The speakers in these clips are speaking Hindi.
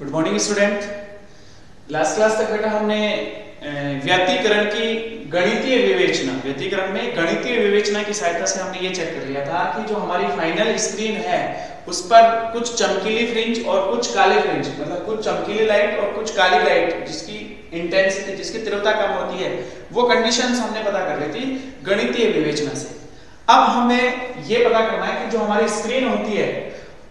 Good morning student. Last class तक बेटा हमने व्यतिकरण की गणितीय विवेचना की सहायता से हमने ये चेक कर लिया था कि जो हमारी फाइनल स्क्रीन है उस पर कुछ चमकीली फ्रिंज और कुछ काले फ्रिंज, मतलब कुछ चमकीली लाइट और कुछ काली लाइट जिसकी इंटेंसिटी, जिसकी तीव्रता कम होती है, वो कंडीशंस हमने पता कर ली थी गणितीय विवेचना से। अब हमें ये पता करना है कि जो हमारी स्क्रीन होती है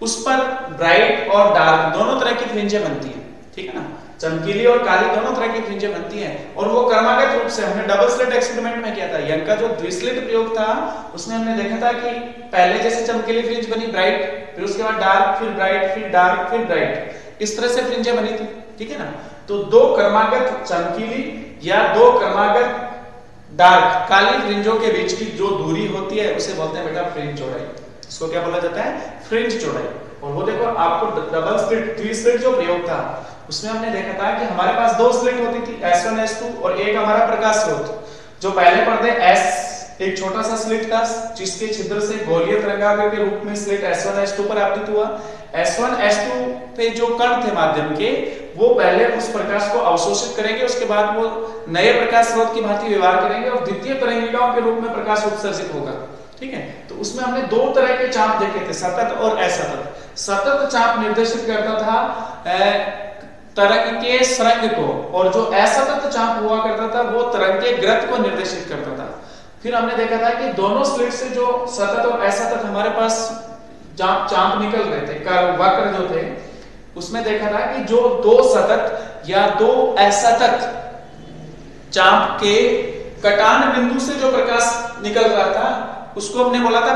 उस पर ब्राइट और डार्क दोनों तरह की फ्रिंजें बनती हैं, ठीक है ना। चमकीली और काली दोनों तरह की फ्रिंजें बनती हैं और वो क्रमागत रूप से हमने डबल स्लिट एक्सपेरिमेंट में किया था। यंग का जो द्विस्लिट प्रयोग था उसमें हमने देखा था कि पहले जैसे चमकीली फ्रिंज बनी ब्राइट, फिर उसके बाद डार्क, फिर ब्राइट, फिर डार्क, फिर ब्राइट, इस तरह से फ्रिंजें बनी थी, ठीक है ना। तो दो क्रमागत चमकीली या दो क्रमागत डार्क काली फ्रिंजों के बीच की जो दूरी होती है उसे बोलते हैं बेटा फ्रिंज चौड़ाई। इसको क्या बोला जाता है? फ्रिंज चौड़ाई। और वो देखो आपको डबल स्लिट, थ्री स्लिट जो प्रयोग था उसमें हमने देखा था कि हमारे पास दो स्लिट होती थी, S1 S2, और एक हमारा प्रकाश स्रोत। जो पहले पर्दे S एक छोटा सा स्लिट था जिसके छिद्र से गोलीय तरंगाग्र के रूप में स्लिट S1 S2 पर आपतित हुआ। S1 S2 पे जो कण थे माध्यम के वो पहले उस प्रकाश को अवशोषित करेंगे, उसके बाद वो नए प्रकाश स्रोत की भांति व्यवहार करेंगे और द्वितीय तरंगिकाओं के रूप में प्रकाश उत्सर्जित होगा, ठीक है। तो उसमें हमने दो तरह के चाप देखे थे, सतत और असतत। सतत चाप निर्देशित करता था तरंग के सरंग को, और जो असतत चाप हुआ करता था वो तरंग के ग्रत को निर्देशित करता था। फिर हमने देखा था कि दोनों स्लिट से जो सतत और असतत हमारे पास चाप निकल रहे थे, वक्र जो थे, उसमें देखा था कि जो दो सतत या दो असतत चाप के कटान बिंदु से जो प्रकाश निकल रहा था उसको हमने बोला था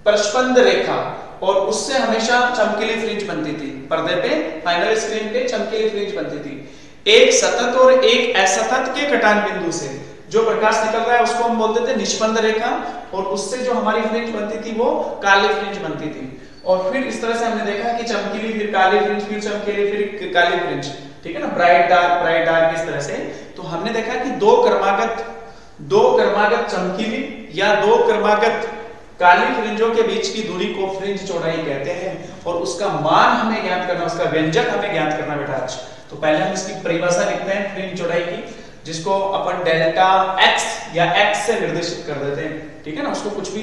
प्रस्पंद रेखा, और उससे हमेशा चमकीली फ्रिंज बनती थी। पर्दे पे, फाइनल स्क्रीन पे चमकीली फ्रिंज बनती थी। एक सतत और एक असतत के कटान बिंदु से जो प्रकाश निकल रहा है उसको हम बोलते थे निष्पंद रेखा, और उससे जो हमारी फ्रिंज बनती थी वो काली फ्रिंज बनती थी। और फिर इस तरह से हमने देखा कि चमकीली, फिर काली फ्रिंज, फिर चमकीली, फिर काली फ्रिंज, ठीक है ना, ब्राइट डार्क, इस तरह से। तो हमने देखा कि दो क्रमागत चमकीली या दो क्रमागत काली फ्रिंजों के बीच की दूरी को फ्रिंज चौड़ाई कहते हैं, और उसका मान हमें ज्ञात करना, उसका व्यंजक हमें ज्ञात करना बेटा आज। तो पहले हम इसकी परिभाषा लिखते हैं फ्रिंज चौड़ाई की, जिसको अपन डेल्टा x या x से निर्देशित कर देते हैं, ठीक है ना। उसको कुछ भी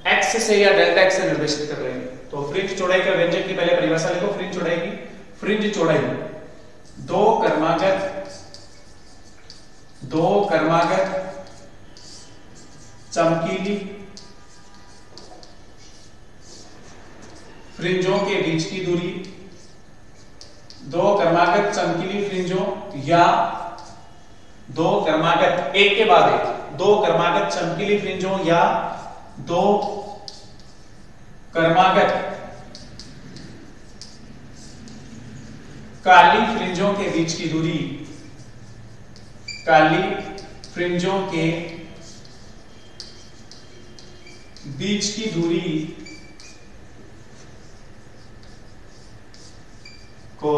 x से या डेल्टा x से निर्देशित कर रहे हैं। तो फ्रिंज चौड़ाई का व्यंजक की पहले परिभाषा लिखो। फ्रिंज चौड़ाई की, फ्रिंज चौड़ाई दो क्रमागत चमकीली फ्रिंजों के बीच की दूरी, दो क्रमागत चमकीली फ्रिंजों या दो क्रमागत, एक के बाद एक, दो क्रमागत चमकीली फ्रिंजों या दो क्रमागत काली फ्रिंजों के बीच की दूरी, काली फ्रिंजों के बीच की दूरी को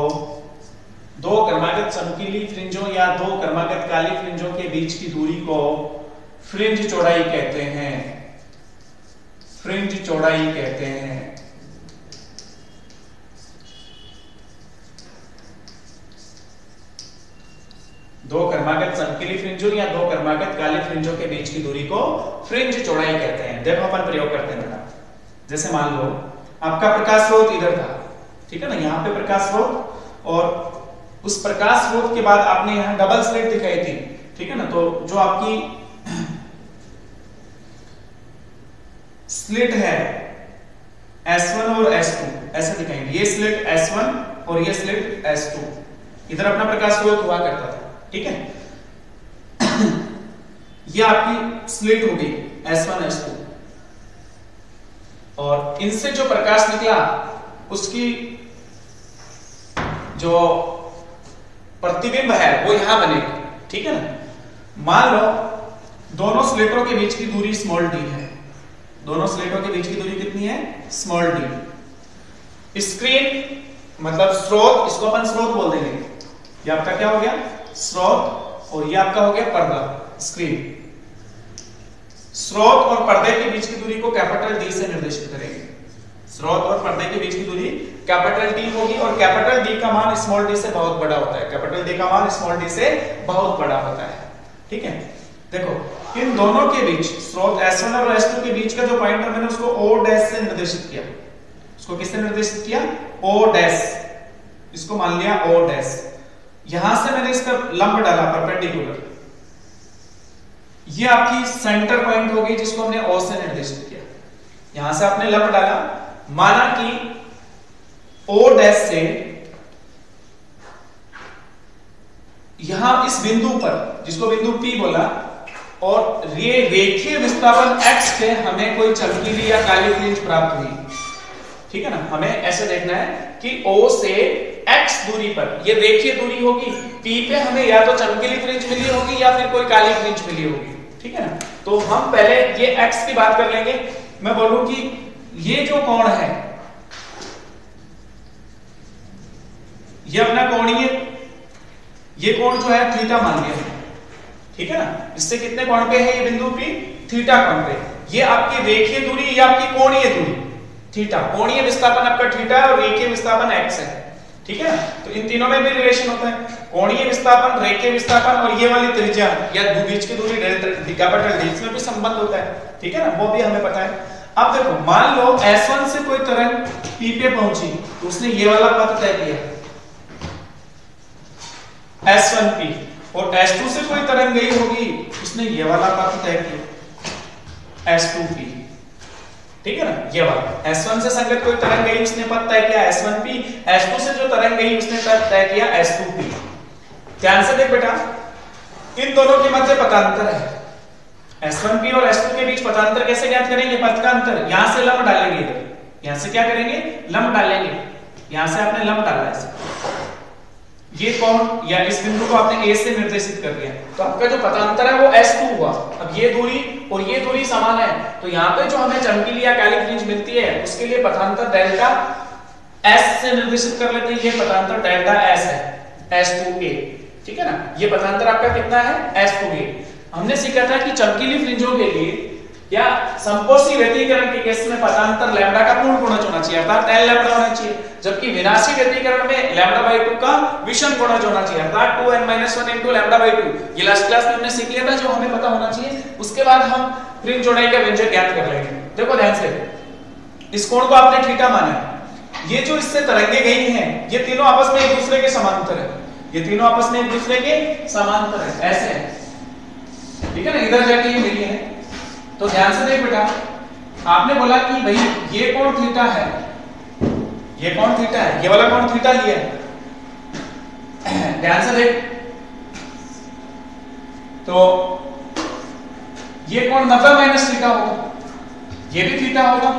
दो क्रमागत चमकीली फ्रिंजों या दो क्रमागत काली फ्रिंजों के बीच की दूरी को फ्रिंज चौड़ाई कहते हैं, फ्रिंज चौड़ाई कहते हैं। दो क्रमागत चमकीली फ्रिंजों या दो क्रमागत काली फ्रिंजों के बीच की दूरी को फ्रिंज चौड़ाई कहते हैं। देखो अपन प्रयोग करते हैं बेटा। जैसे मान लो आपका प्रकाश स्रोत इधर था, ठीक है ना, यहाँ पे प्रकाश स्रोत, और उस प्रकाश स्रोत के बाद आपने यहाँ डबल स्लिट दिखाई थी, ठीक है ना। तो जो आपकी स्लिट है S1 और S2 ऐसे दिखाएंगे, ये स्लिट S1 और ये स्लिट S2, इधर अपना प्रकाश स्रोत हुआ करता था, ठीक है। ये आपकी स्लिट हो गई S1 S2, और इनसे जो प्रकाश निकला उसकी जो प्रतिबिंब है वो यहां बनेगी, ठीक है ना। मान लो दोनों स्लिटों के बीच की दूरी स्मॉल d है, दोनों स्लिटों के बीच की दूरी कितनी है? Small d। स्क्रीन मतलब स्रोत, इसको अपन स्रोत बोल देंगे। ये आपका क्या हो गया? स्रोत, और ये आपका हो गया पर्दा, स्क्रीन। स्रोत और पर्दे के बीच की दूरी को कैपिटल डी से निर्देशित करेंगे। स्रोत और पर्दे के बीच की दूरी कैपिटल डी होगी और कैपिटल डी का मान स्मॉल डी से बहुत बड़ा होता है। कैपिटल डी का मान स्मॉल डी से बहुत बड़ा होता है। ठीक है, देखो इन दोनों के बीच स्रोत S1 और S2 के बीच का जो पॉइंट है मैंने उसको O डैश से निर्देशित किया। उसको किससे निर्देशित किया? O dash. इसको मान लिया O डैश। यहां से मैंने इसका लंब डाला परपेंडिकुलर। ये आपकी सेंटर पॉइंट होगी जिसको हमने O से निर्देशित किया। यहां से आपने लंब डाला, माना कि O डैश से यहां इस बिंदु पर, जिसको बिंदु P बोला, और ये रेखीय विस्थापन x से हमें कोई चमकीली या काली फ्रिंज प्राप्त हुई। ठीक है ना, हमें ऐसे देखना है कि O से x दूरी पर ये रेखीय दूरी होगी, P पे हमें या तो चमकीली फ्रिंज मिली होगी या फिर कोई काली फ्रिंज मिली होगी। ठीक है ना, तो हम पहले ये x की बात कर लेंगे। मैं बोलूं कि ये जो कोण है ये अपना कोणीय, ये कोण जो है थीटा मान लिया। ठीक है ना, इससे कितने कोण पे है ये बिंदु P? थीटा कोण पे। ये आपकी रेखीय दूरी, ये आपकी कोणीय दूरी थीटा। कोणीय विस्थापन आपका थीटा है और रेखीय विस्थापन x है। ठीक है, तो इन तीनों में भी रिलेशन होता है, कोणीय विस्थापन, रेखीय विस्थापन और ये वाली त्रिज्या या बीच की दूरी कैपिटल D, इसमें भी संबंध होता है। ठीक है ना, वो भी हमें पता है। अब देखो, मान लो S1 से कोई तरंग P पे पहुंची तो उसने ये वाला पथ तय किया S1P, और S2 से कोई तरंग गई होगी उसने ये वाला पथ तय किया S2P। ठीक है ना, ये वाला S1 से संगत कोई तरंग गई उसने पथ तय किया S1P, S2 से जो तरंग गई उसने पथ तय किया S2P। ध्यान से देख बेटा, इन दोनों के मध्य पथांतर है। S1P और S2 के बीच पथांतर कैसे ज्ञात करेंगे? पथ का अंतर, यहां से लंब डालेंगे इधर, यहां से क्या करेंगे? लंब डालेंगे। यहां से आपने लंब डाला है, ये कोण या इस बिंदु को आपने A से निर्देशित कर दिया, तो आपका जो पथांतर है वो S2 हुआ। अब ये दूरी और ये दूरी समान है, तो यहाँ पे जो हमें चमकीली या काली फ्रिंज मिलती है उसके लिए पथांतर डेल्टा S से निर्देशित कर लेते हैं। ये पथांतर डेल्टा S है, S2A। ठीक है ना, ये पथांतर आपका कितना है? S2A। हमने सीखा था कि चमकीली फ्रिंजों के लिए या संपोषी व्यतिकरण के केस में पथांतर लैम्डा का पूर्ण गुणज होना चाहिए, अर्थात L लैम्डा होना चाहिए, जबकि विनाशी व्यतिकरण में λ/2 का विषम गुणज होना चाहिए, अर्थात 2n-1 into λ/2। ये लास्ट क्लास में हमने सीख लिया था, जो हमें पता होना चाहिए। उसके बाद हम फ्रिंज जोड़ाई का व्यंजक ज्ञात कर लेंगे। देखो ध्यान से, इस कोण को आपने थीटा माना है। ये जो इससे तरंगे गई हैं ये तीनों आपस में एक दूसरे के समांतर है, ये तीनों आपस में एक दूसरे के समांतर है, ऐसे है। ठीक है ना, इधर जाके ये मिली है। तो ध्यान से देख बेटा, आपने बोला कि भाई ये कोण थीटा है, ये कोण थीटा है, ये वाला कोण थीटा लिया है। ध्यान से देख, तो ये कोण 90 माइनस थीटा होगा, ये भी थीटा होगा,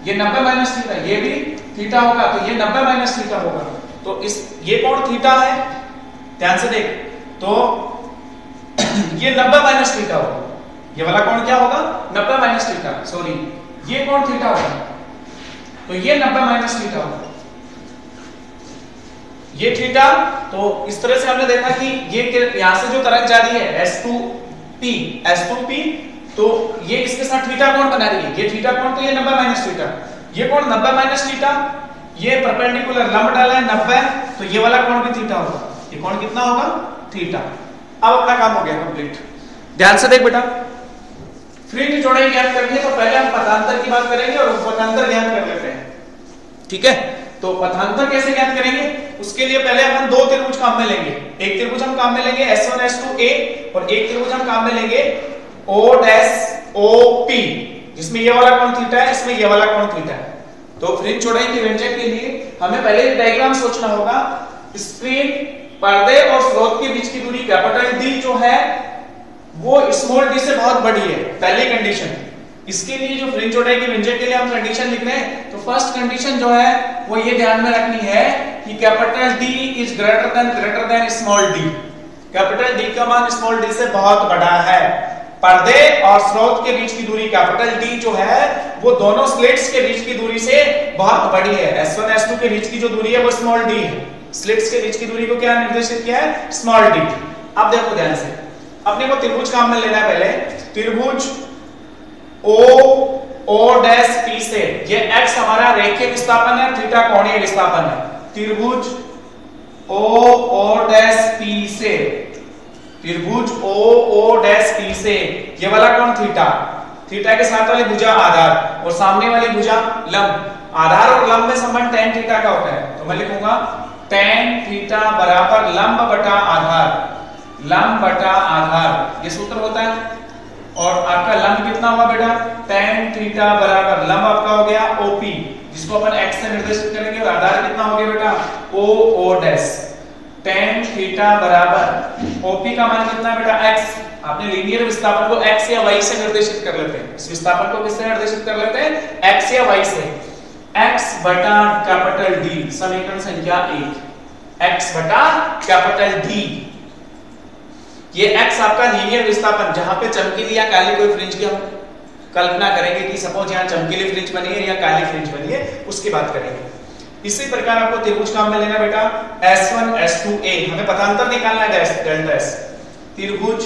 ये 90 माइनस थीटा, ये भी थीटा होगा, तो ये 90 माइनस थीटा होगा। तो इस ये कोण थीटा है, ध्यान से देख, तो ये 90 माइनस थीटा होगा। ये वाला कोण क्या होगा? 90 माइनस थीटा, सॉरी ये कोण थीटा होगा, तो ये 90 माइनस थीटा होगा, ये थीटा। तो इस तरह से हमने देखा कि ये यहां से जो तरंग जा रही है S2P, तो ये इसके साथ थीटा कोण बना रही है, ये थीटा कोण, तो ये 90 माइनस थीटा, ये कोण 90 माइनस थीटा, ये परपेंडिकुलर लंब डाला है 90, तो ये वाला कोण भी थीटा होगा। ये कोण कितना होगा? थीटा। अब अपना काम हो गया कंप्लीट। ध्यान से देख बेटा, फ्रिंज जोड़ाई ज्ञात करनी है तो पहले हम पथांतर की बात करेंगे और पथांतर ज्ञात कर लेते हैं। ठीक है, तो पथांतर कैसे ज्ञात करेंगे? उसके लिए पहले हम दो त्रिभुज काम में लेंगे। एक त्रिभुज हम काम में लेंगे S1 S2A, और एक त्रिभुज हम काम में लेंगे O'OP, जिसमें ये वाला कोण थीटा है, इसमें ये वाला कोण थीटा है। तो फ्रिंज जोड़ाई के व्यंजक के लिए हमें पहले डायग्राम सोचना होगा। स्क्रीन, पर्दे और स्रोत के बीच की दूरी कैपिटल D जो है वो स्मॉल d से बहुत बड़ी है, पहली कंडीशन। इसके लिए जो फ्रिंज जोड़ाई के व्यंजक के लिए हम कंडीशन लिख रहे हैं, तो फर्स्ट कंडीशन जो है वो ये ध्यान में रखनी है कि capital D is greater than small d। Capital D का मान स्मॉल d से बहुत बड़ा है। पर्दे और स्रोत के बीच की दूरी कैपिटल D जो है वो दोनों स्लिट्स के बीच की दूरी से बहुत बड़ी है। S1 S2 के बीच की जो दूरी है वो स्मॉल d है, स्लिट्स के बीच की दूरी को क्या निर्देशित किया है? Small d। अब देखो ध्यान से, अपने को त्रिभुज काम में लेना है। पहले त्रिभुज ओ डैश पी से, ये x हमारा रेखीय विस्थापन है, थीटा कोणीय विस्थापन है। त्रिभुज ओ डैश पी से, त्रिभुज ओ डैश पी से, ये वाला कौन थीटा, थीटा के साथ वाली भुजा आधार और सामने वाली भुजा लंब। आधार और लंब में संबंध tan थीटा का होता है, तो मैं लिखूंगा tan थीटा बराबर लंब बटा आधार, लंब बटा आधार, ये सूत्र होता है। और आपका लंब कितना हुआ बेटा, tan थीटा बराबर लंब आपका हो गया OP, जिसको अपन x से निर्देशित करेंगे, और आधार कितना हो गया बेटा O डैश। tan थीटा बराबर OP का मान कितना बेटा x, आपने लीनियर विस्थापन को x या y से निर्देशित कर लेते हैं, इस विस्थापन को किससे निर्देशित कर लेते हैं, x या y से। x बटा कैपिटल D, समीकरण संख्या 1, x बटा कैपिटल D, ये x आपका लीनियर विस्थापन, जहां पे चमकीली या काली कोई फ्रिंज की हम कल्पना करेंगे कि सपोज यहां चमकीली फ्रिंज बनी है या काली फ्रिंज बनी है, उसकी बात करेंगे। इसी प्रकार आपको त्रिभुज काम में लेना बेटा S1 S2a, हमें पथांतर निकालना है डेल्टा S। त्रिभुज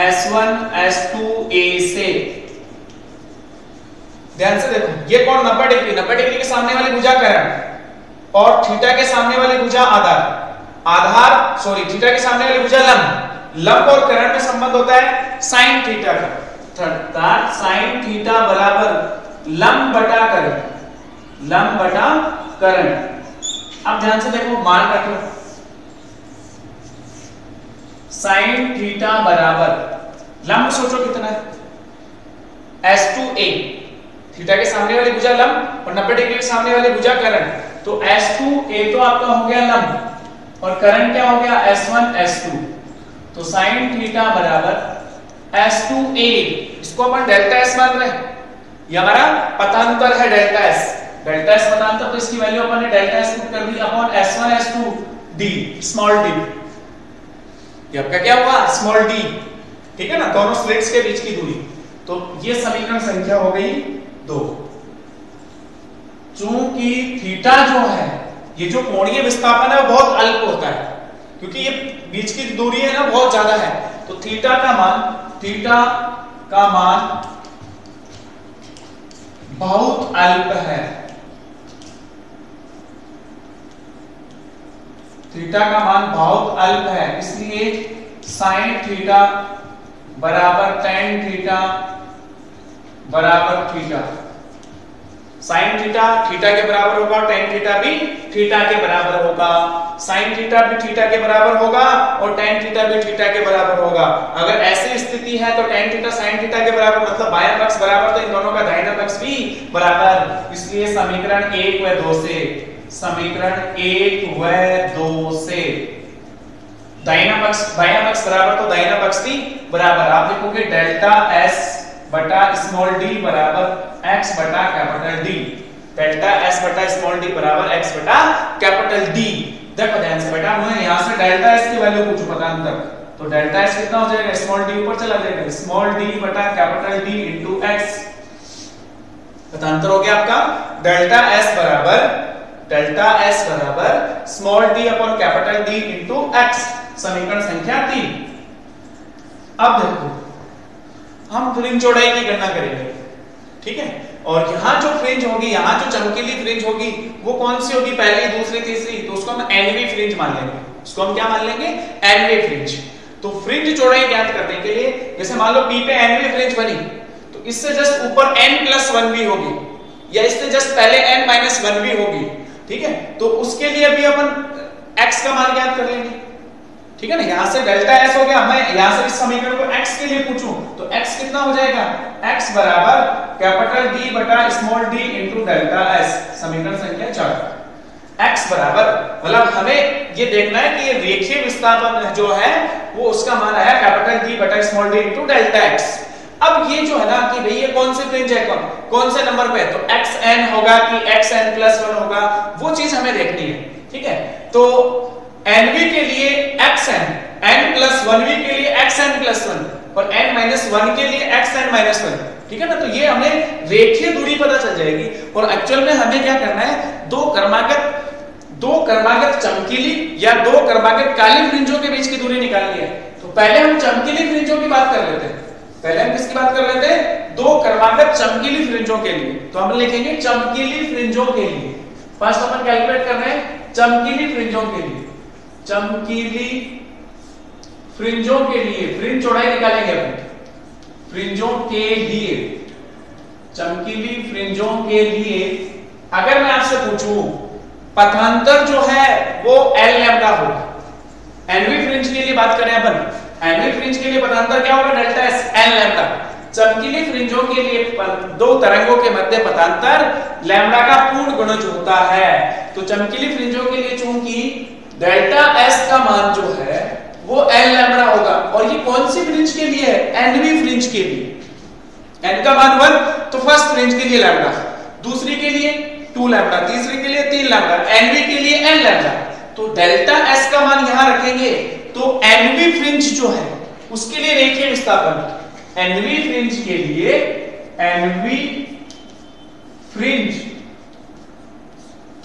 S1 S2a से, ध्यान से देखो, ये कौन 90 डिग्री, 90 डिग्री के सामने वाली भुजा करण और थीटा के सामने वाली भुजा आधार, आधार सॉरी थीटा के सामने वाली भुजा लंब, लंब और करण में संबंध होता है sin थीटा का, sin थीटा बराबर लंब बटा करण, लंब बटा करण। अब ध्यान से देखो, मान रख लो sin थीटा बराबर लंब, सोचो कितना है S2a, थीटा के सामने वाली भुजा लंब और 90 डिग्री के सामने वाली भुजा करण, तो S2a तो आपका हो गया लंब और करण क्या हो गया S1 S2, तो sin थीटा बराबर S2a, इसको अपन डेल्टा S मान रहे हैं, ये हमारा पथांतर है डेल्टा S, डेल्टा S पथांतर, तो इसकी वैल्यू अपन ने डेल्टा S पुट कर दी upon S1 S2 d, small d, ये आपका क्या हुआ स्मॉल d, ठीक है ना, दोनों स्लिट्स के बीच की दूरी। तो ये समीकरण संख्या हो गई 2। चूंकि थीटा जो है, ये जो कोणीय विस्थापन है वो बहुत अल्प होता है, क्योंकि ये बीच की दूरी है ना बहुत ज्यादा है, तो थीटा का मान बहुत अल्प है, थीटा का मान बहुत अल्प है, इसलिए sin थीटा बराबर tan थीटा बराबर थीटा, sin थीटा थीटा के बराबर होगा, tan थीटा भी थीटा के बराबर होगा, sin थीटा भी थीटा के बराबर होगा और tan थीटा भी थीटा के बराबर होगा। अगर ऐसी स्थिति है तो tan थीटा sin थीटा के बराबर, मतलब बायां पक्ष बराबर, तो इन दोनों का दाहिना पक्ष भी बराबर, इसलिए समीकरण 1 व 2 से, समीकरण 1 व 2 से दाहिना पक्ष बायां पक्ष बराबर, तो दाहिना पक्ष भी बराबर, आप लिखोगे डेल्टा S बटा स्मॉल d बराबर x बटा कैपिटल D, डेल्टा S बटा स्मॉल d बराबर x बटा कैपिटल D। देखो ध्यान से बेटा, मैं यहां से डेल्टा S की वैल्यू पूछूं पथांतर, तो डेल्टा S कितना हो जाएगा, स्मॉल d ऊपर चला जाएगा, स्मॉल d बटा कैपिटल D इनटू x, पथांतर हो गया आपका डेल्टा S बराबर small d upon capital D into x, समीकरण संख्या 3। अब देखो हम फ्रिंज चौड़ाई की गणना करेंगे, ठीक है, और यहाँ जो फ्रिंज होगी, यहाँ जो चमकीली फ्रिंज होगी वो कौन सी होगी, पहली दूसरी तीसरी, तो उसको हम एनवी फ्रिंज मान लेंगे, उसको हम क्या मान लेंगे एनवी फ्रिंज। तो फ्रिंज चौड़ाई ज्ञात करने के लिए, जैसे मान लो P पे एनवी फ्रिंज बनी, तो इससे जस्ट ऊपर n+1 भी होगी या इससे जस्ट पहले n-1 भी होगी, ठीक है, तो उसके लिए भी अपन x का मान ज्ञात कर लेंगे, ठीक है ना। यहां से डेल्टा S हो गया, मैं यहां से इस समीकरण को x के लिए पूछूं तो x कितना हो जाएगा, x बराबर कैपिटल D बटा small d into delta S, समीकरण संख्या 4। x बराबर, मतलब हमें ये देखना है कि ये रेखीय विस्थापन जो है वो उसका मान आया कैपिटल D बटा small d into delta x। अब ये जो है ना कि भाई ये कौन से फ्रिंज है, कौन से नंबर पे, तो xn होगा कि xn+1 होगा, वो चीज हमें देखनी है, ठीक है। तो nv के लिए xn, n+1v के लिए xn+1 और n-1 के लिए xn-1, ठीक है ना। तो ये हमें रेखीय दूरी पता चल जाएगी, और एक्चुअल में हमें क्या करना है, दो क्रमागत चमकीली या दो क्रमागत काली फ्रिंजों के बीच की दूरी निकालनी है। तो पहले हम चमकीली फ्रिंजों की बात कर लेते हैं, पहले हम किसकी बात कर लेते हैं, दो क्रमागत चमकीली फ्रिंजों के लिए, तो हम लिखेंगे चमकीली फ्रिंजों के लिए। फर्स्ट अपन कैलकुलेट कर रहे हैं चमकीली फ्रिंजों के लिए, चमकीली फ्रिंजों के लिए फ्रिंज चौड़ाई निकालेंगे अपन, फ्रिंजों के लिए, चमकीली फ्रिंजों के लिए अगर मैं आपसे पूछूं पथांतर जो है वो एल लैम्डा होगा। एनवी फ्रिंज के लिए बात करें अपन, एनवी फ्रिंज के लिए पथांतर क्या होगा, डेल्टा एस एल लैम्डा। चमकीली फ्रिंजों के लिए दो तरंगों के मध्य पथांतर लैम्डा का पूर्ण गुणज होता है। तो चमकीली फ्रिंजों के लिए चूंकि डेल्टा एस का मान जो है वो एल लैम्डा होगा, और ये कौन सी फ्रिंज के लिए है, एनवी फ्रिंज के लिए। एन का मान 1 तो फर्स्ट फ्रिंज के लिए लैम्डा, दूसरी के लिए 2 लैम्डा, तीसरी के लिए 3 लैम्डा, एनवी के लिए एन लैम्डा। तो डेल्टा एस का मान यहां रखेंगे तो एनवी फ्रिंज जो है उसके लिए रेखीय विस्थापन, एनवी फ्रिंज के लिए, एनवी फ्रिंज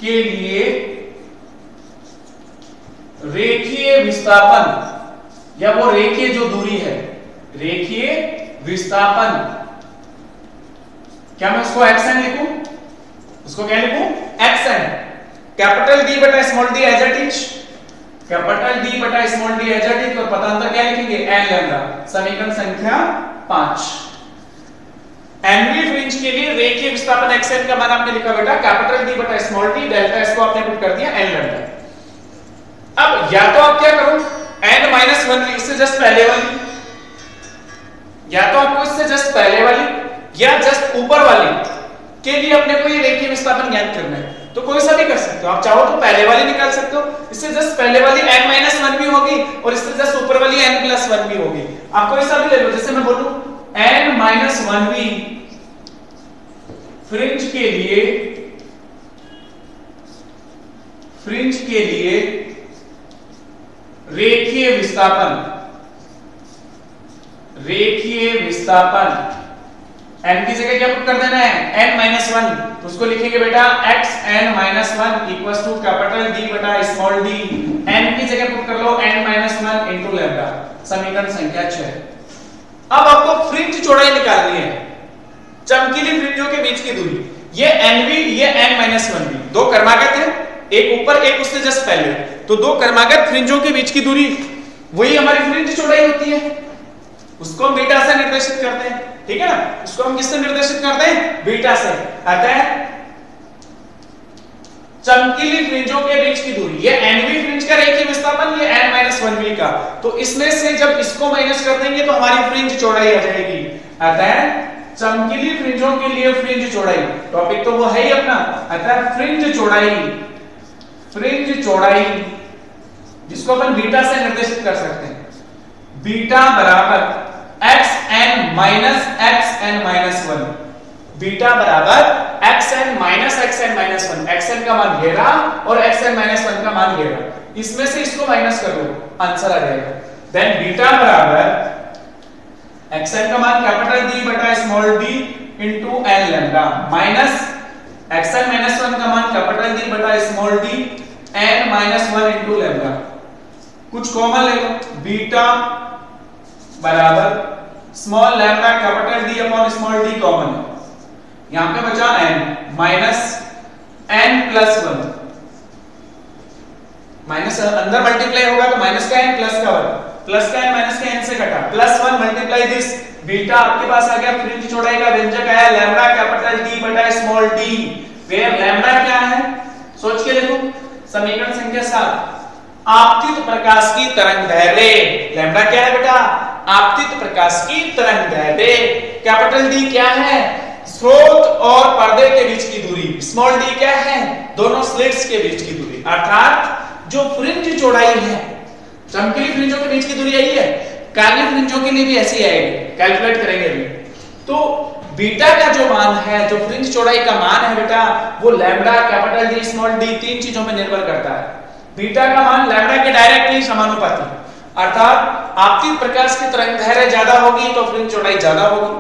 के लिए रेखीय विस्थापन या वो रेखीय जो दूरी है, रेखीय विस्थापन, क्या मैं उसको xn लिखूं, उसको क्या लिखूं, xn, कैपिटल D बटा small d as it is, capital D बटा small d as it is, और पथांतर क्या लिखेंगे, n लैम्डा। समीकरण संख्या 5। एनवी फ्रिंज के लिए रेखीय विस्थापन xn का मान आपने लिखा बेटा कैपिटल D बटा स्मॉल d, डेल्टा s को आपने पुट कर दिया n लैम्डा। अब या तो आप क्या करो, n-1 इससे जस्ट पहले वाली, या तो आपको इससे जस्ट पहले वाली या जस्ट ऊपर वाली के लिए अपने को ये रेखीय विस्थापन ज्ञात करना है, तो कोई सा भी कर सकते हो। आप चाहो तो पहले वाली निकाल सकते हो, इससे जस्ट पहले वाली n-1 भी होगी और इससे जस्ट ऊपर वाली n+1 भी होगी। आप कोई सा भी ले लो, जैसे मैं बोलूं n-1 भी फ्रिंज के लिए, फ्रिंज के लिए रेखीय विस्थापन, रेखीय विस्थापन n की जगह क्या पुट कर देना है, n-1, तो उसको लिखेंगे बेटा xn-1 equals to capital D बटा स्मॉल d, n की जगह पुट कर लो n-1 इनटू लैम्डा। समीकरण संख्या 6। अब आपको फ्रिंज चौड़ाई निकालनी है, चमकीली फ्रिंजों के बीच की दूरी, ये nv ये n-1 भी दो क्रमागत है, एक ऊपर एक उससे जस्ट पहले, तो दो क्रमागत फ्रिंजों के बीच की दूरी वही हमारी फ्रिंज चौड़ाई होती है, उसको हम बीटा से निर्देशित करते हैं, ठीक है ना। उसको हम किससे निर्देशित करते हैं, बीटा से। अतः चमकीली फ्रिंजों के बीच की दूरी, ये एनवी फ्रिंज का रेखीय विस्थापन, ये n-1v का, तो इसमें से जब इसको माइनस कर देंगे तो हमारी फ्रिंज चौड़ाई आ जाएगी। अतः चमकीली फ्रिंजों के लिए फ्रिंज चौड़ाई, टॉपिक तो वो है ही अपना। अतः फ्रिंज चौड़ाई, फ्रिंज चौड़ाई जिसको अपन बीटा से निर्देशित कर सकते हैं, बीटा बराबर xn-1, बीटा बराबर xn-1, xn का मान 11 और xn-1 का मान 11, इसमें से इसको माइनस कर लो, आंसर आ जाएगा। देन बीटा बराबर xn का मान कैपिटल D बटा small d into n lambda, minus xn-1 का मान कैपिटल D बटा small d n-1 into lambda. कुछ कॉमन ले लो, बीटा बराबर small lambda capital D upon small d common है, यहां पे बचा n माइनस n+1, माइनस अंदर मल्टीप्लाई होगा तो माइनस का n प्लस का 1, प्लस का n माइनस का n से कटा, +1 मल्टीप्लाई दिस, बीटा आपके पास आ गया, फ्रिंज चौड़ाई का व्यंजक आया लैम्डा कैपिटल D बटा स्मॉल d, वेयर लैम्डा क्या है सोच के देखो। समीकरण संख्या 7, आपतित प्रकाश की तरंग दैर्ध्य, लैम्डा क्या है बेटा, आपतित प्रकाश की तरंग दैर्ध्य, कैपिटल D क्या है, स्रोत और पर्दे के बीच की दूरी, स्मॉल d क्या है, दोनों स्लिट्स के बीच की दूरी। अर्थात जो फ्रिंज चौड़ाई है, चमकीली फ्रिंजों के बीच की दूरी यही है, काली फ्रिंजों के लिए भी ऐसी आएगी, कैलकुलेट करेंगे अभी। तो बीटा का जो मान है, जो फ्रिंज चौड़ाई का मान है बेटा, वो lambda capital D small d तीन चीजों में निर्भर करता है। बीटा का मान लैम्डा के डायरेक्टली समानुपाती, अर्थात आपतित प्रकाश की तरंग दैर्ध्य ज्यादा होगी तो फ्रिंज चौड़ाई ज्यादा होगी,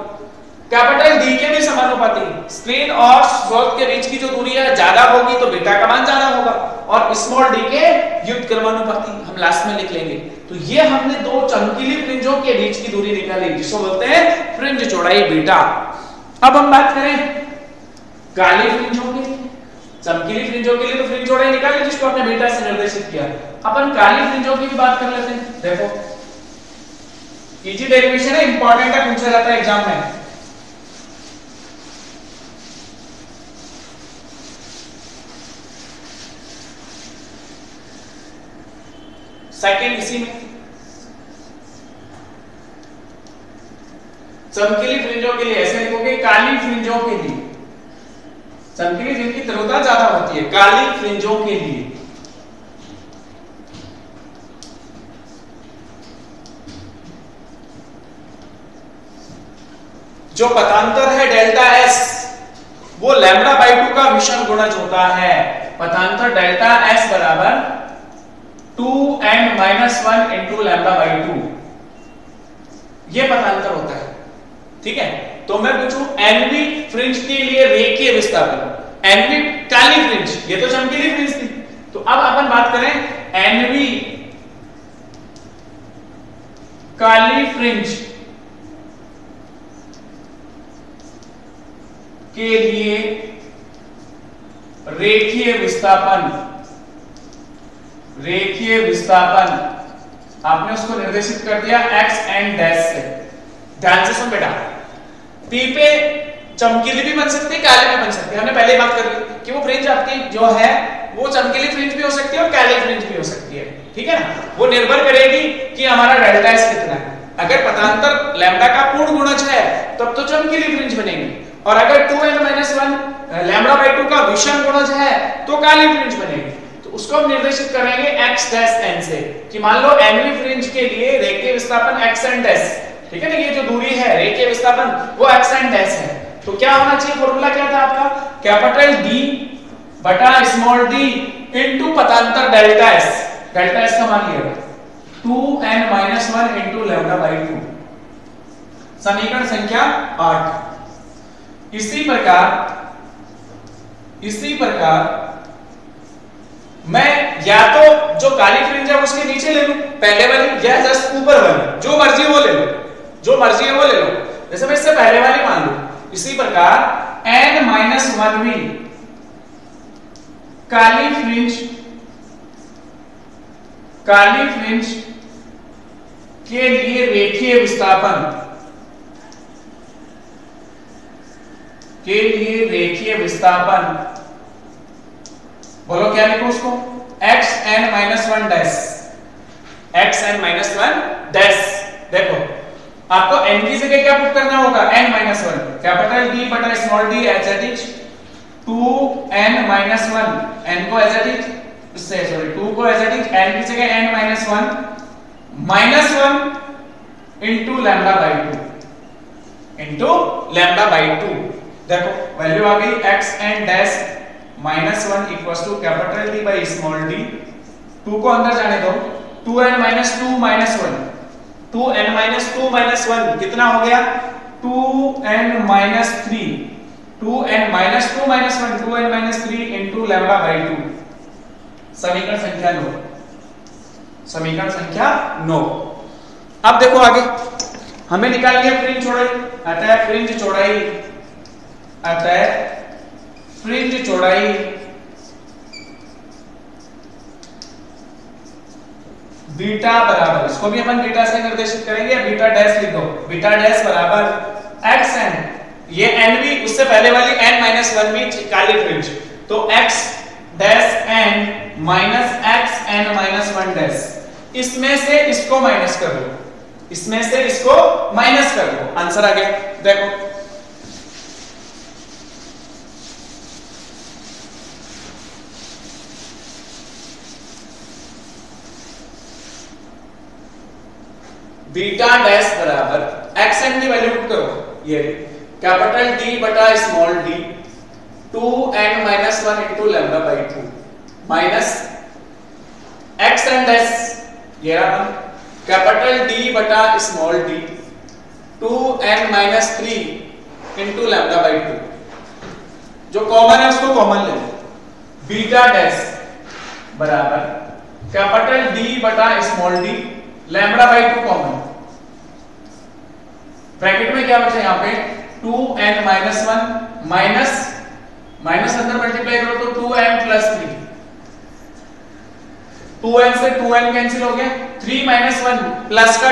कैपिटल D के भी समानुपाती, स्क्रीन और स्रोत के बीच की जो दूरी है ज्यादा होगी तो बीटा का मान ज्यादा होगा। और स्मॉल डी के व्युत्क्रमानुपाती, हम लास्ट में लिख लेंगे। तो ये हमने दो चमकीली फ्रिंजों के बीच की दूरी निकाली जिसको बोलते हैं फ्रिंज चौड़ाई बीटा। अब हम बात करें काली फ्रिंजों के लिए। चमकीली फ्रिंजों के लिए तो फ्रिंज चौड़ाई निकाली जिसको आपने बीटा से निर्देशित किया। अपन काली फ्रिंजों की भी बात कर लेते हैं। देखो इजी डेरिवेशन है, इंपॉर्टेंट है, पूछा जाता है एग्जाम में। सेकंड इसी में चमकीली फ्रिंजों के लिए ऐसे लिखोगे, काली फ्रिंजों के लिए, चमकीली जिनकी तीव्रता ज्यादा होती है, काली फ्रिंजों के लिए जो पथांतर है डेल्टा एस वो लैम्बडा बाई 2 का विषम गुणज होता है। पथांतर डेल्टा एस बराबर 2n-1 इंटू लैम्बडा बाई 2, ये पथांतर होता है। ठीक है, तो मैं पूछूं एनवी फ्रिंज के लिए रेखीय विस्थापन, एनवी काली फ्रिंज, ये तो चमकीली फ्रिंज थी, तो अब अपन बात करें एनवी काली फ्रिंज के लिए रेखीय विस्थापन, रेखीय विस्थापन आपने उसको निर्देशित कर दिया x एंड डैश से। ध्यान से सुन बेटा, पी पे चमकीली भी बन सकती है, काली भी बन सकती है। हमने पहले ही बात कर ली कि वो फ्रिंज आपकी जो है वो चमकीली फ्रिंज भी हो सकती है और काली फ्रिंज भी हो सकती है। ठीक है ना, वो निर्भर करेगी कि हमारा डेल्टा एस कितना है। अगर पथांतर लैम्बडा का पूर्ण गुणज है तब तो चमकीली फ्रिंज बनेगी, और अगर 2n-1 लैम्बडा बाई 2 का विषम गुणज है तो काली फ्रिंज बनेगी। तो उसको हम निर्देशित करेंगे x डैश n से, कि मान लो nवी फ्रिंज के लिए रेखीय विस्थापन x एंड डैश, ठीक है ना, ये जो दूरी है रेखीय विस्थापन वो x एंड डैश है। तो क्या होना चाहिए, फॉर्मूला क्या था आपका, कैपिटल D बटा स्मॉल d इनटू पथांतर डेल्टा s, डेल्टा s का मान लिया 2n-1 इनटू लैम्बडा बाई 2, समीकरण संख्या 8। इसी प्रकार मैं या तो जो काली फ्रिंज है उसके नीचे ले लूं पहले वाली, या जस्ट ऊपर वाली, जो मर्जी है वो ले लो, जो मर्जी है वो ले लो। जैसे मैं इससे पहले वाली मान लूं, इसी प्रकार n-1वीं काली फ्रिंज के लिए रेखीय विस्थापन बोलो क्या लिखो उसको, xn-1 डैश, xn-1 डैश। देखो आपको n की जगह क्या पुट करना होगा, n-1, कैपिटल D बटा small d as it is 2n-1, n को एज इट इज, इससे सॉरी 2 को एज इट इज, n की जगह n-1 into lambda by 2 into lambda by 2। देखो वैल्यू आ गई xn dash -1 equals to capital D by small d, 2 को अंदर जाने दो, 2n-2 - 1, 2n-2 - 1 कितना हो गया, 2n-3, 2n-2 - 1, 2n-3 into lambda by 2, समीकरण संख्या 9, समीकरण संख्या 9। अब देखो आगे हमें निकाल लिया फ्रिंज चौड़ाई, अतः फ्रिंज चौड़ाई बीटा बराबर, इसको भी अपन बीटा से निर्देशित करेंगे, बीटा डैश लिख दो, बीटा डैश बराबर xn, ये nv उससे पहले वाली n-1वीं काली फ्रिंज, तो x dash n minus xn-1 dash, इसमें से इसको माइनस कर दो, इसमें से इसको माइनस कर दो, आंसर आ गया। देखो बीटा डैश बराबर xn की वैल्यू पुट करो, ये कैपिटल D बटा small d 2n-1 into lambda by 2 minus xn dash, ये रहा कैपिटल D बटा small d 2n-3 into lambda by 2, जो कॉमन है उसको कॉमन ले लो, बीटा डैश बराबर कैपिटल डी बटा small D, lambda by 2 common, bracket में क्या बचा यहाँ पे 2n माइनस 1 माइनस अंदर मल्टीप्लाई करो तो 2n प्लस 3, 2n से 2n कैंसिल हो गया, 3 माइनस 1 प्लस का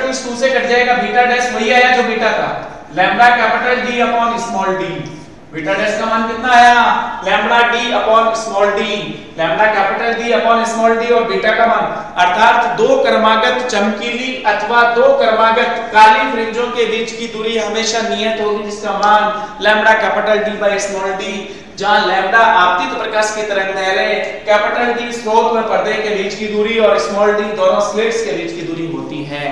2 इस 2 से कट जाएगा, बीटा डैश वही आया जो बीटा था, lambda capital D upon small D, beta dash का मान कितना आया lambda D upon small D, lambda capital D upon small D और बीटा का मान, अर्थात दो क्रमागत चमकीली अथवा दो क्रमागत काली फ्रिंजों के बीच की दूरी हमेशा नियत होगी जिसका मान lambda capital D by small D, जहां लैम्बडा आपतित प्रकाश की तरंगदैर्घ्य, कैपिटल डी स्रोत में पर्दे के बीच की दूरी और स्मॉल डी दोनों स्लिट्स के बीच की दूरी होती है।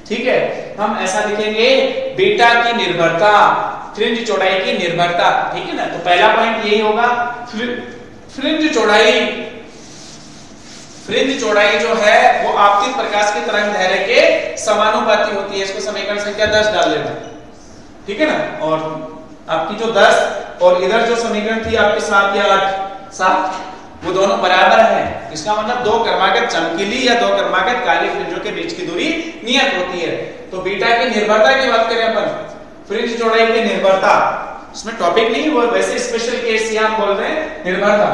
ठीक है, हम ऐसा लिखेंगे बीटा की निर्भरता, फ्रिंज चौड़ाई की निर्भरता। ठीक है ना, तो पहला पॉइंट यही होगा, फ्रिंज चौड़ाई जो है वो आपतित प्रकाश की तरंगदैर्घ्य के समानुपाती होती है। इसको समीकरण संख्या 10 डाल लेना। ठीक है ना, और आपकी जो 10 और इधर जो समीकरण थी आपके 7 या 8 वो दोनों बराबर हैं। इसका मतलब दो क्रमागत चमकीली या दो क्रमागत काली फ्रिंजों के बीच की दूरी नियत होती है। तो बीटा की निर्भरता की बात करें अपन, फ्रिंज चौड़ाई की निर्भरता, इसमें टॉपिक नहीं, वो वैसे स्पेशल केस यहां हम बोल रहे हैं निर्भरता,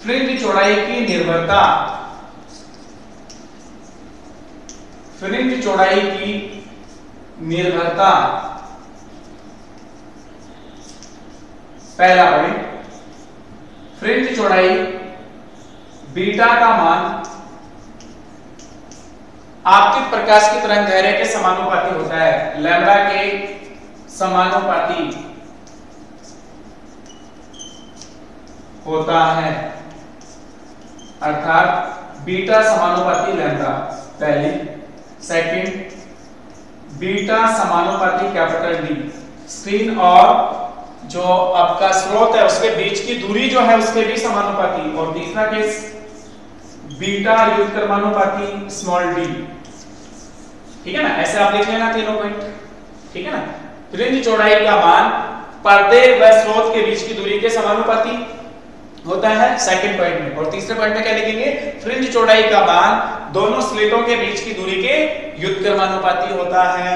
फ्रिंज चौड़ाई की निर्भरता, फ्रिंज चौड़ाई की निर्भरता, पहला पॉइंट, फ्रिंज चौड़ाई बीटा का मान आपतित प्रकाश की तरंगदैर्घ्य के समानुपाती होता है, लैम्बडा के समानुपाती होता है, अर्थात बीटा समानुपाती लैम्बडा, पहली। सेकंड, बीटा समानुपाती कैपिटल डी, स्क्रीन और जो आपका स्रोत है उसके बीच की दूरी जो है उसके भी समानुपाती, और तीसरा केस बीटा व्युत्क्रमानुपाती स्मॉल डी। ठीक है ना, ऐसे आप लिख लेना तीनों पॉइंट। ठीक है ना, फ्रिंज चौड़ाई का मान पर्दे व स्रोत के बीच की दूरी के समानुपाती होता है सेकंड पॉइंट में, और तीसरे पॉइंट में क्या लिखेंगे, फ्रिंज चौड़ाई का मान दोनों स्लिटों के बीच की दूरी के व्युत्क्रमानुपाती होता है।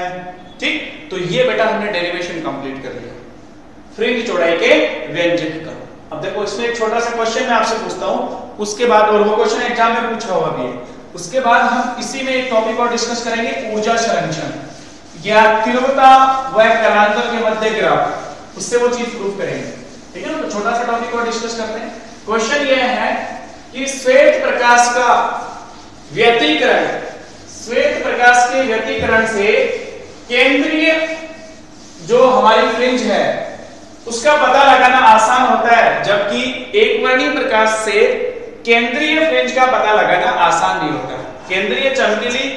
ठीक, तो ये बेटा हमने डेरिवेशन कंप्लीट कर लिया। फ्रिंज चौड़ाई के व्यंजक करो। अब देखो इसमें एक छोटा सा क्वेश्चन मैं आपसे पूछता हूं, उसके बाद, और वो क्वेश्चन एग्जाम में पूछा हुआ भी है, उसके बाद हम इसी में एक टॉपिक और डिस्कस करेंगे, ऊर्जा संरक्षण या तीव्रता व कलांतर के मध्य ग्राफ, उससे वो चीज प्रूव करेंगे। ठीक है ना, तो छोटा सा टॉपिक और डिस्कस करते हैं। क्वेश्चन ये है कि श्वेत प्रकाश का व्यतिकरण, श्वेत प्रकाश के व्यतिकरण से केंद्रीय जो हमारी फ्रिंज है उसका पता लगाना आसान होता है, जबकि एकवर्णी प्रकाश से केंद्रीय फ्रिंज का पता लगाना आसान नहीं होता। केंद्रीय चमकीली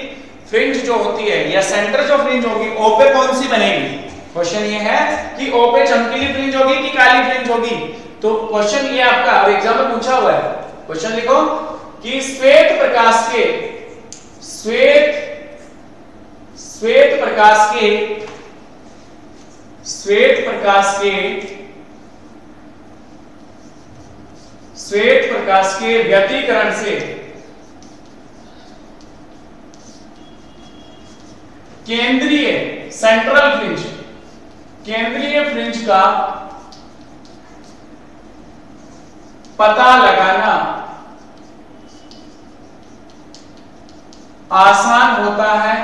फ्रिंज जो होती है या सेंटर जो फ्रिंज होगी, ओ पे कौन सी बनेगी? क्वेश्चन ये है कि ओ पे चमकीली फ्रिंज होगी कि काली फ्रिंज होगी। तो क्वेश्चन ये आपका अब एग्जाम में पूछा हुआ है, क्वेश्चन लिखो कि श्वेत प्रकाश के व्यतिकरण से केंद्रीय फ्रिंज का पता लगाना आसान होता है,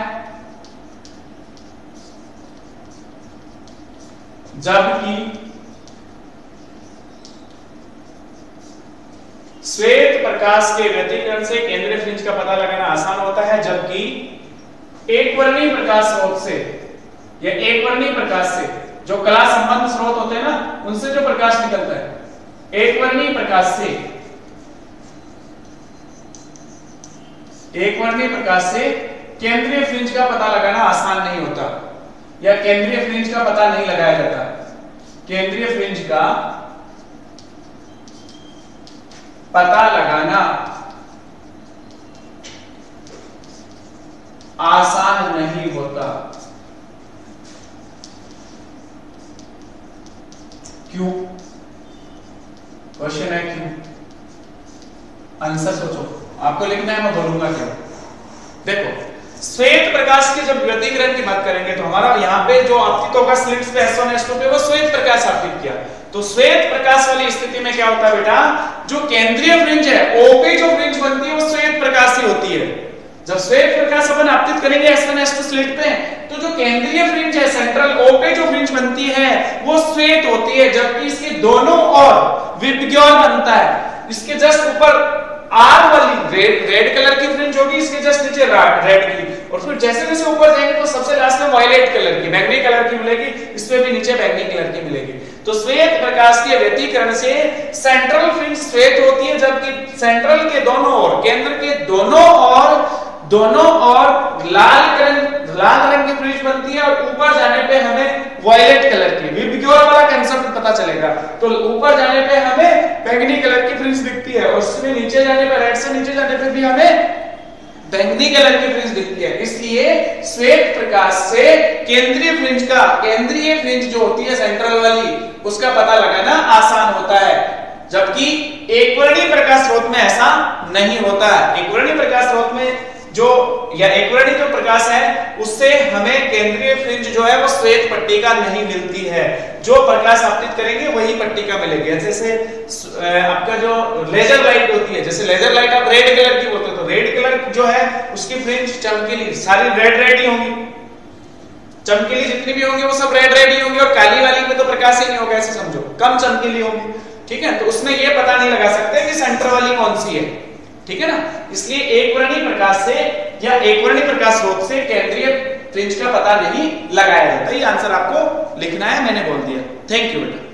जबकि श्वेत प्रकाश के व्यतिकरण से केंद्रीय फ्रिंज का पता लगाना आसान होता है, जबकि एकवर्णी प्रकाश स्रोत से या एकवर्णी प्रकाश से, जो कला संबंध स्रोत होते हैं ना, उनसे जो प्रकाश निकलता है, एकवर्णी प्रकाश से केंद्रीय फ्रिंज का पता लगाना आसान नहीं होता, या केंद्रीय फ्रिंज का पता नहीं लगाया जाता। केंद्रीय फ्रिंज का पता लगाना आसान नहीं होता। क्यों? क्वेश्चन है क्यों? आंसर सोचो, आपको लिखना है, मैं बोलूंगा क्या। देखो, श्वेत प्रकाश के जब व्यतिकरण की बात करेंगे तो हमारा यहाँ पे जो आपतित होगा स्लिट्स पे S1 S2 पे, वो श्वेत प्रकाश आपतित किया। तो श्वेत प्रकाश वाली स्थिति में क्या होता है बेटा, जो केंद्रीय फ्रिंज है O पे जो फ्रिंज बनती है वो श्वेत प्रकाश ही होती है। जब श्वेत प्रकाश अपन आपतित करेंगे S1 S2 स्लिट पे, तो जो केंद्रीय फ्रिंज है सेंट्रल O पे जो फ्रिंज बनती है वो श्वेत होती है, जबकि इसके दोनों ओर विबग्योर बनता है। इसके जस्ट ऊपर R वाली रेड कलर की फ्रिंज होगी, इसके जस्ट नीचे रेड की, और फिर जैसे जैसे ऊपर जाएंगे तो सबसे लास्ट में वायलेट कलर की, बैंगनी कलर की मिलेगी, इसमें भी नीचे बैंगनी कलर की मिलेगी। तो श्वेत प्रकाश के व्यतिकरण से सेंट्रल फ्रिंज श्वेत होती है, जबकि सेंट्रल के दोनों ओर, केंद्र के दोनों ओर लाल रंग की फ्रिंज बनती है, और ऊपर जाने पे हमें वायलेट कलर की, विबग्योर वाला कंसेप्ट पता चलेगा। तो ऊपर जाने पे हमें बैंगनी कलर की फ्रिंज दिखती है, और उसमें नीचे जाने पे, रेड से नीचे जाने पे भी हमें बैंगनी कलर की फ्रिंज दिखती है। इसलिए श्वेत प्रकाश से केंद्रीय फ्रिंज जो होती है सेंट्रल वाली, उसका पता लगाना आसान होता है, जबकि एकवर्णीय प्रकाश स्रोत में ऐसा नहीं होता है। एकवर्णीय प्रकाश स्रोत में एकवर्णीय जो प्रकाश है उससे हमें केंद्रीय फ्रिंज जो है वो श्वेत पट्टिका नहीं मिलती है। जो प्रकाश आपतित करेंगे वही पट्टिका मिलेगी। जैसे आपका जो लेजर लाइट होती है, जैसे लेजर लाइट आप रेड कलर की बोलते हो, तो रेड कलर जो है उसकी फ्रिंज चमकीली सारी रेड ही होंगी, चमकीली जितनी भी होंगी वो सब रेड ही होंगी, और काली वाली में तो प्रकाश ही नहीं होगा, ऐसे समझो, कम चमकीली होंगी। ठीक है, तो उसमें ये पता नहीं लगा सकते कि सेंटर वाली कौन सी है। ठीक है ना, इसलिए एकवर्णीय प्रकाश से या एकवर्णीय प्रकाश स्रोत से केंद्रीय फ्रिंज का पता नहीं लगाया जाता। ये आंसर आपको लिखना है, मैंने बोल दिया। थैंक यू बेटा।